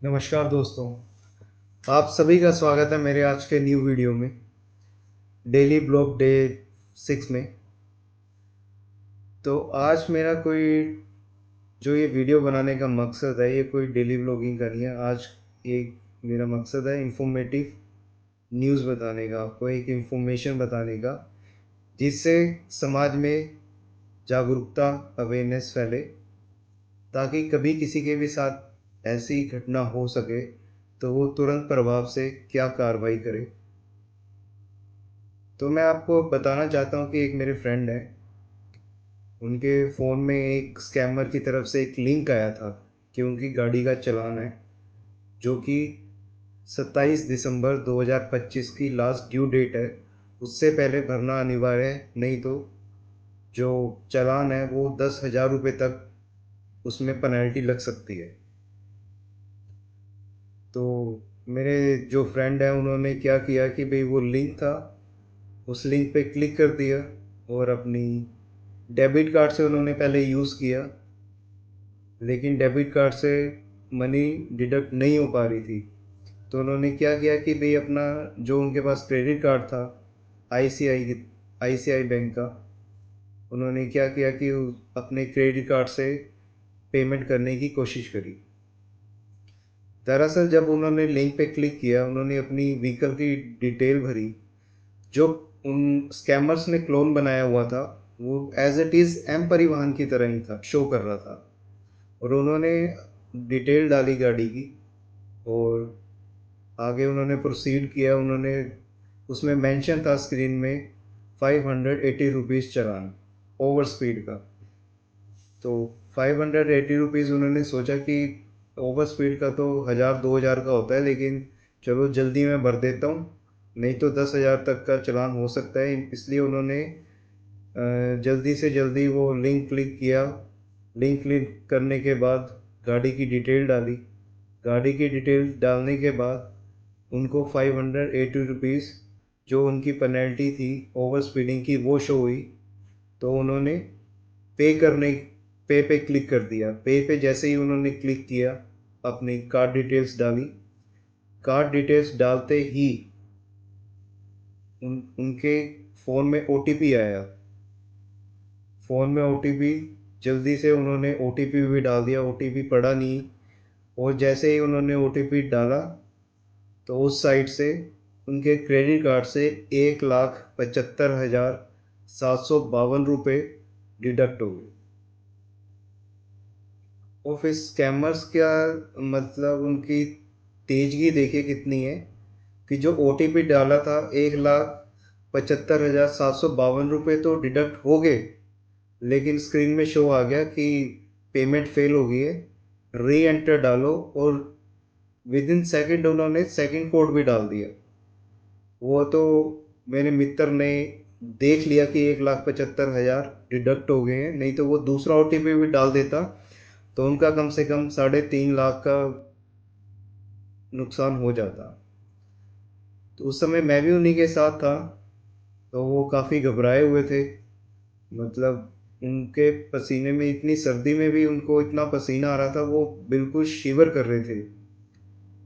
नमस्कार दोस्तों। आप सभी का स्वागत है मेरे आज के न्यू वीडियो में, डेली ब्लॉग डे 6 में। तो आज मेरा कोई जो ये वीडियो बनाने का मकसद है, ये कोई डेली ब्लॉगिंग का नहीं है। आज एक मेरा मकसद है इंफॉर्मेटिव न्यूज़ बताने का, आपको एक इंफॉर्मेशन बताने का, जिससे समाज में जागरूकता, अवेयरनेस फैले, ताकि कभी किसी के भी साथ ऐसी घटना हो सके तो वो तुरंत प्रभाव से क्या कार्रवाई करे। तो मैं आपको बताना चाहता हूँ कि एक मेरे फ्रेंड हैं, उनके फ़ोन में एक स्कैमर की तरफ से एक लिंक आया था कि उनकी गाड़ी का चालान है, जो कि 27 दिसंबर 2025 की लास्ट ड्यू डेट है। उससे पहले भरना अनिवार्य है, नहीं तो जो चालान है वो 10,000 रुपये तक उसमें पेनल्टी लग सकती है। तो मेरे जो फ्रेंड हैं उन्होंने क्या किया कि भाई वो लिंक था, उस लिंक पे क्लिक कर दिया और अपनी डेबिट कार्ड से उन्होंने पहले यूज़ किया, लेकिन डेबिट कार्ड से मनी डिडक्ट नहीं हो पा रही थी। तो उन्होंने क्या किया कि भाई अपना जो उनके पास क्रेडिट कार्ड था आईसीआई बैंक का, उन्होंने क्या किया कि अपने क्रेडिट कार्ड से पेमेंट करने की कोशिश करी। दरअसल जब उन्होंने लिंक पे क्लिक किया, उन्होंने अपनी व्हीकल की डिटेल भरी, जो उन स्कैमर्स ने क्लोन बनाया हुआ था, वो एज इट इज़ एम परिवहन की तरह ही था, शो कर रहा था। और उन्होंने डिटेल डाली गाड़ी की और आगे उन्होंने प्रोसीड किया। उन्होंने उसमें मेंशन था स्क्रीन में 580 रुपीज़ चालान ओवर स्पीड का। तो 580 रुपीज़ उन्होंने सोचा कि ओवर स्पीड का तो 1,000 2,000 का होता है, लेकिन चलो जल्दी मैं भर देता हूँ, नहीं तो 10,000 तक का चालान हो सकता है। इसलिए उन्होंने जल्दी से जल्दी वो लिंक क्लिक किया। लिंक क्लिक करने के बाद गाड़ी की डिटेल डाली। गाड़ी की डिटेल डालने के बाद उनको 580 रुपीज़ जो उनकी पेनल्टी थी ओवर स्पीडिंग की, वो शो हुई। तो उन्होंने पे करने पे पे क्लिक कर दिया। पे पे जैसे ही उन्होंने क्लिक किया, अपनी कार्ड डिटेल्स डाली। कार्ड डिटेल्स डालते ही उनके फ़ोन में ओटीपी आया। फ़ोन में ओटीपी, जल्दी से उन्होंने ओटीपी भी डाल दिया। ओटीपी पड़ा नहीं, और जैसे ही उन्होंने ओटीपी डाला तो उस साइट से उनके क्रेडिट कार्ड से 1,75,752 रुपये डिडक्ट हो गए। और फिर स्कैमर्स क्या, मतलब उनकी तेजगी देखिए कितनी है, कि जो ओटीपी डाला था 1,75,752 रुपये तो डिडक्ट हो गए, लेकिन स्क्रीन में शो आ गया कि पेमेंट फेल हो गई है, री एंटर डालो। और विद इन सेकेंड उन्होंने सेकंड कोड भी डाल दिया। वो तो मेरे मित्र ने देख लिया कि 1,75,000 डिडक्ट हो गए हैं, नहीं तो वो दूसरा ओटीपी भी डाल देता तो उनका कम से कम 3.5 लाख का नुकसान हो जाता। तो उस समय मैं भी उन्हीं के साथ था, तो वो काफ़ी घबराए हुए थे। मतलब उनके पसीने में, इतनी सर्दी में भी उनको इतना पसीना आ रहा था, वो बिल्कुल शिवर कर रहे थे।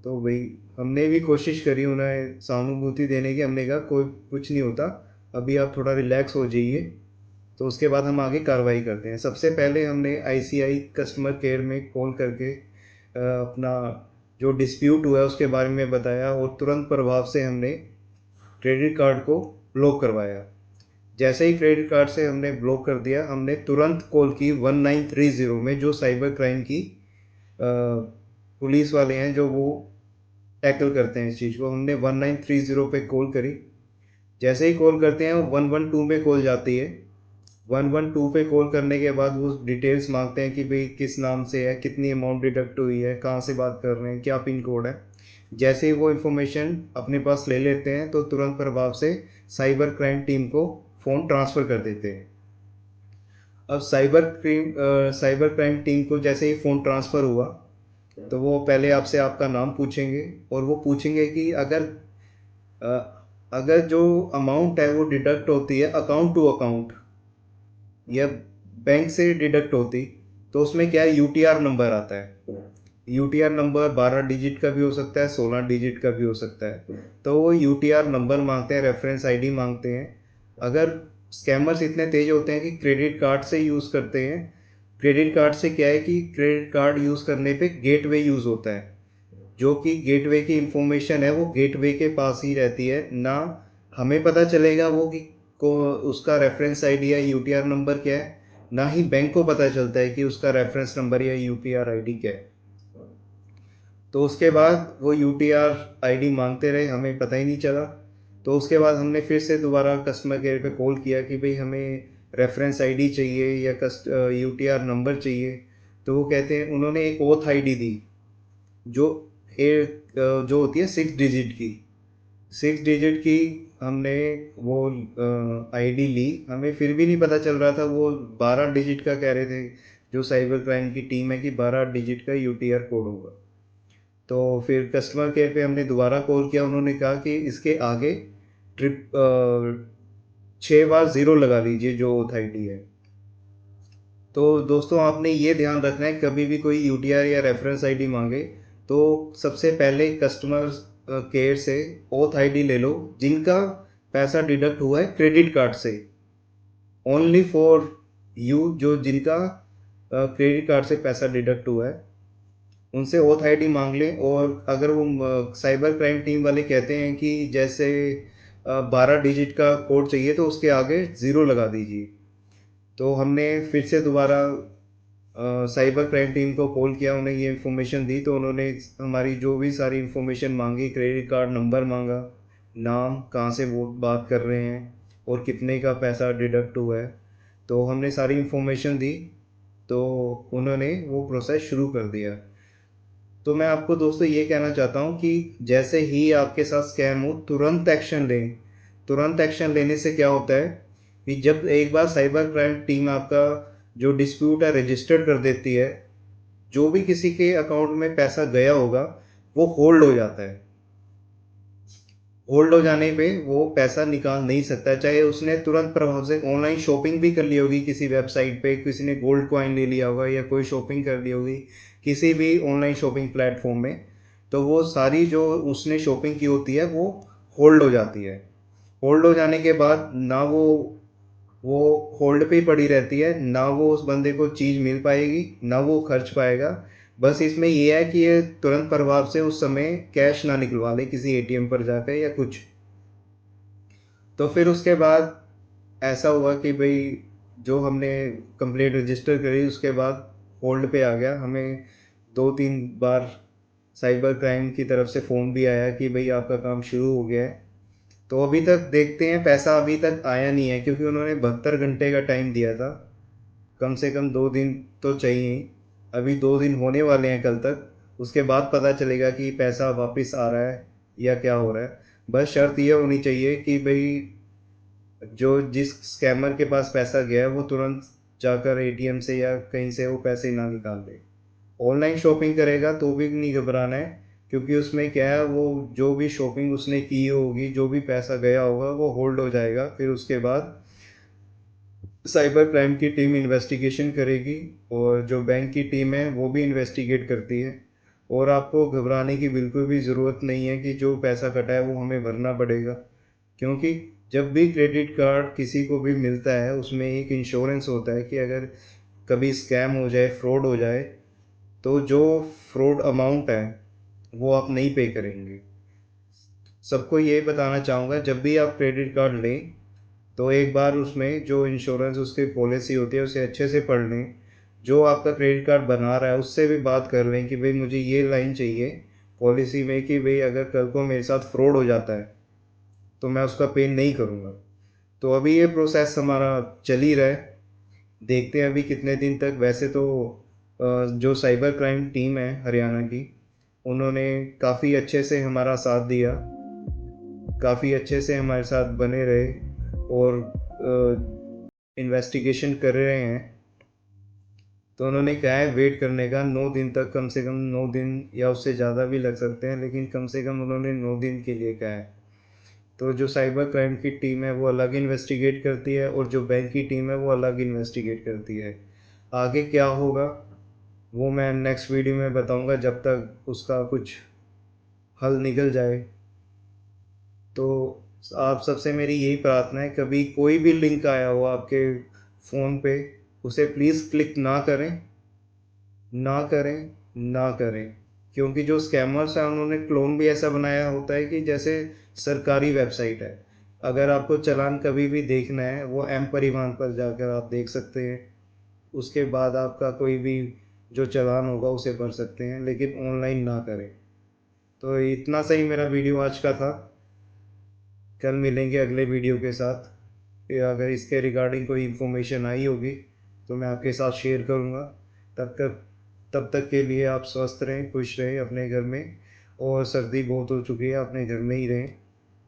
तो भाई हमने भी कोशिश करी उन्हें सहानुभूति देने की। हमने कहा कोई कुछ नहीं होता, अभी आप थोड़ा रिलैक्स हो जाइए, तो उसके बाद हम आगे कार्रवाई करते हैं। सबसे पहले हमने आईसीआई कस्टमर केयर में कॉल करके अपना जो डिस्प्यूट हुआ है उसके बारे में बताया, और तुरंत प्रभाव से हमने क्रेडिट कार्ड को ब्लॉक करवाया। जैसे ही क्रेडिट कार्ड से हमने ब्लॉक कर दिया, हमने तुरंत कॉल की 1930 में, जो साइबर क्राइम की पुलिस वाले हैं, जो वो टैकल करते हैं इस चीज़ को। हमने 1930 पे कॉल करी। जैसे ही कॉल करते हैं वो 112 में कॉल जाती है। 112 पे कॉल करने के बाद वो डिटेल्स मांगते हैं कि भाई किस नाम से है, कितनी अमाउंट डिडक्ट हुई है, कहाँ से बात कर रहे हैं, क्या पिन कोड है। जैसे ही वो इन्फॉर्मेशन अपने पास ले लेते हैं तो तुरंत प्रभाव से साइबर क्राइम टीम को फ़ोन ट्रांसफ़र कर देते हैं। अब साइबर क्राइम टीम को जैसे ही फ़ोन ट्रांसफ़र हुआ, तो वो पहले आपसे आपका नाम पूछेंगे, और वो पूछेंगे कि अगर जो अमाउंट है वो डिडक्ट होती है अकाउंट टू अकाउंट या बैंक से डिडक्ट होती, तो उसमें क्या है, यूटीआर नंबर आता है। यूटीआर नंबर 12 डिजिट का भी हो सकता है, 16 डिजिट का भी हो सकता है। तो वो यूटीआर नंबर मांगते हैं, रेफरेंस आईडी मांगते हैं। अगर स्कैमर्स इतने तेज होते हैं कि क्रेडिट कार्ड से यूज़ करते हैं। क्रेडिट कार्ड से क्या है कि क्रेडिट कार्ड यूज़ करने पे गेटवे यूज़ होता है, जो कि गेटवे की इंफॉर्मेशन है वो गेटवे के पास ही रहती है, ना हमें पता चलेगा वो कि को उसका रेफरेंस आईडी या यूटीआर नंबर क्या है, ना ही बैंक को पता चलता है कि उसका रेफरेंस नंबर या यूटीआर आईडी क्या है। तो उसके बाद वो यूटीआर आईडी मांगते रहे, हमें पता ही नहीं चला। तो उसके बाद हमने फिर से दोबारा कस्टमर केयर पे कॉल किया कि भाई हमें रेफरेंस आईडी चाहिए या यूटीआर नंबर चाहिए। तो वो कहते हैं, उन्होंने एक ओथ आईडी दी जो जो होती है 6 डिजिट की। 6 डिजिट की हमने वो आईडी ली, हमें फिर भी नहीं पता चल रहा था। वो 12 डिजिट का कह रहे थे जो साइबर क्राइम की टीम है कि 12 डिजिट का यूटीआर कोड होगा। तो फिर कस्टमर केयर पे हमने दोबारा कॉल किया, उन्होंने कहा कि इसके आगे ट्रिप 6 बार ज़ीरो लगा लीजिए जो ओथ आईडी है। तो दोस्तों आपने ये ध्यान रखना है, कभी भी कोई यूटीआर या रेफरेंस आईडी मांगे तो सबसे पहले कस्टमर केयर से ओथ आईडी ले लो जिनका पैसा डिडक्ट हुआ है क्रेडिट कार्ड से। ओनली फॉर यू, जो जिनका क्रेडिट कार्ड से पैसा डिडक्ट हुआ है उनसे ओथ आईडी मांग लें। और अगर वो साइबर क्राइम टीम वाले कहते हैं कि जैसे 12 डिजिट का कोड चाहिए तो उसके आगे ज़ीरो लगा दीजिए। तो हमने फिर से दोबारा साइबर क्राइम टीम को कॉल किया, उन्हें ये इन्फॉर्मेशन दी। तो उन्होंने हमारी जो भी सारी इन्फॉर्मेशन मांगी, क्रेडिट कार्ड नंबर मांगा, नाम, कहाँ से वो बात कर रहे हैं और कितने का पैसा डिडक्ट हुआ है। तो हमने सारी इन्फॉर्मेशन दी, तो उन्होंने वो प्रोसेस शुरू कर दिया। तो मैं आपको दोस्तों ये कहना चाहता हूँ कि जैसे ही आपके साथ स्कैम हो तुरंत एक्शन लें। तुरंत एक्शन लेने से क्या होता है कि जब एक बार साइबर क्राइम टीम आपका जो डिस्प्यूट है रजिस्टर्ड कर देती है, जो भी किसी के अकाउंट में पैसा गया होगा वो होल्ड हो जाता है। होल्ड हो जाने पे वो पैसा निकाल नहीं सकता, चाहे उसने तुरंत प्रभाव से ऑनलाइन शॉपिंग भी कर ली होगी, किसी वेबसाइट पे किसी ने गोल्ड कॉइन ले लिया होगा या कोई शॉपिंग कर ली होगी किसी भी ऑनलाइन शॉपिंग प्लेटफॉर्म में, तो वो सारी जो उसने शॉपिंग की होती है वो होल्ड हो जाती है। होल्ड हो जाने के बाद ना वो होल्ड पे ही पड़ी रहती है, ना वो उस बंदे को चीज़ मिल पाएगी ना वो खर्च पाएगा। बस इसमें ये है कि ये तुरंत प्रभाव से उस समय कैश ना निकलवा ले किसी एटीएम पर जाकर या कुछ। तो फिर उसके बाद ऐसा हुआ कि भाई जो हमने कंप्लेंट रजिस्टर करी उसके बाद होल्ड पे आ गया। हमें 2-3 बार साइबर क्राइम की तरफ से फ़ोन भी आया कि भाई आपका काम शुरू हो गया है। तो अभी तक देखते हैं, पैसा अभी तक आया नहीं है क्योंकि उन्होंने 72 घंटे का टाइम दिया था। कम से कम 2 दिन तो चाहिए ही। अभी 2 दिन होने वाले हैं कल तक, उसके बाद पता चलेगा कि पैसा वापस आ रहा है या क्या हो रहा है। बस शर्त ये होनी चाहिए कि भाई जो जिस स्कैमर के पास पैसा गया है वो तुरंत जाकर एटीएम से या कहीं से वो पैसे ना निकाल दे। ऑनलाइन शॉपिंग करेगा तो भी नहीं घबराना है, क्योंकि उसमें क्या है वो जो भी शॉपिंग उसने की होगी जो भी पैसा गया होगा वो होल्ड हो जाएगा। फिर उसके बाद साइबर क्राइम की टीम इन्वेस्टिगेशन करेगी और जो बैंक की टीम है वो भी इन्वेस्टिगेट करती है। और आपको घबराने की बिल्कुल भी ज़रूरत नहीं है कि जो पैसा कटा है वो हमें भरना पड़ेगा, क्योंकि जब भी क्रेडिट कार्ड किसी को भी मिलता है उसमें एक इंश्योरेंस होता है कि अगर कभी स्कैम हो जाए, फ्रॉड हो जाए, तो जो फ्रॉड अमाउंट है वो आप नहीं पे करेंगे। सबको ये बताना चाहूँगा, जब भी आप क्रेडिट कार्ड लें तो एक बार उसमें जो इंश्योरेंस उसकी पॉलिसी होती है उसे अच्छे से पढ़ लें। जो आपका क्रेडिट कार्ड बना रहा है उससे भी बात कर लें कि भाई मुझे ये लाइन चाहिए पॉलिसी में कि भाई अगर कल को मेरे साथ फ्रॉड हो जाता है तो मैं उसका पे नहीं करूँगा। तो अभी ये प्रोसेस हमारा चल ही रहा है, देखते हैं अभी कितने दिन तक। वैसे तो जो साइबर क्राइम टीम है हरियाणा की, उन्होंने काफ़ी अच्छे से हमारा साथ दिया, काफ़ी अच्छे से हमारे साथ बने रहे और इन्वेस्टिगेशन कर रहे हैं। तो उन्होंने कहा है वेट करने का 9 दिन तक, कम से कम 9 दिन या उससे ज़्यादा भी लग सकते हैं, लेकिन कम से कम उन्होंने 9 दिन के लिए कहा है। तो जो साइबर क्राइम की टीम है वो अलग इन्वेस्टिगेट करती है और जो बैंक की टीम है वो अलग इन्वेस्टिगेट करती है। आगे क्या होगा वो मैं नेक्स्ट वीडियो में बताऊंगा जब तक उसका कुछ हल निकल जाए। तो आप सबसे मेरी यही प्रार्थना है, कभी कोई भी लिंक आया हो आपके फ़ोन पे, उसे प्लीज़ क्लिक ना करें, ना करें, ना करें। क्योंकि जो स्कैमर्स हैं उन्होंने क्लोन भी ऐसा बनाया होता है कि जैसे सरकारी वेबसाइट है। अगर आपको चालान कभी भी देखना है वो एम परिवहन पर जाकर आप देख सकते हैं। उसके बाद आपका कोई भी जो चालान होगा उसे भर सकते हैं, लेकिन ऑनलाइन ना करें। तो इतना सही मेरा वीडियो आज का था। कल मिलेंगे अगले वीडियो के साथ। या अगर इसके रिगार्डिंग कोई इन्फॉर्मेशन आई होगी तो मैं आपके साथ शेयर करूँगा। तब तक के लिए आप स्वस्थ रहें, खुश रहें अपने घर में। और सर्दी बहुत हो चुकी है, अपने घर में ही रहें।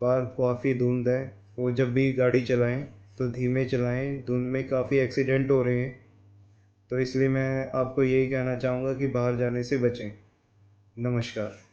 बाहर काफ़ी धुंध है, और जब भी गाड़ी चलाएं तो धीमे चलाएं, धुंध में काफ़ी एक्सीडेंट हो रहे हैं। तो इसलिए मैं आपको यही कहना चाहूँगा कि बाहर जाने से बचें। नमस्कार।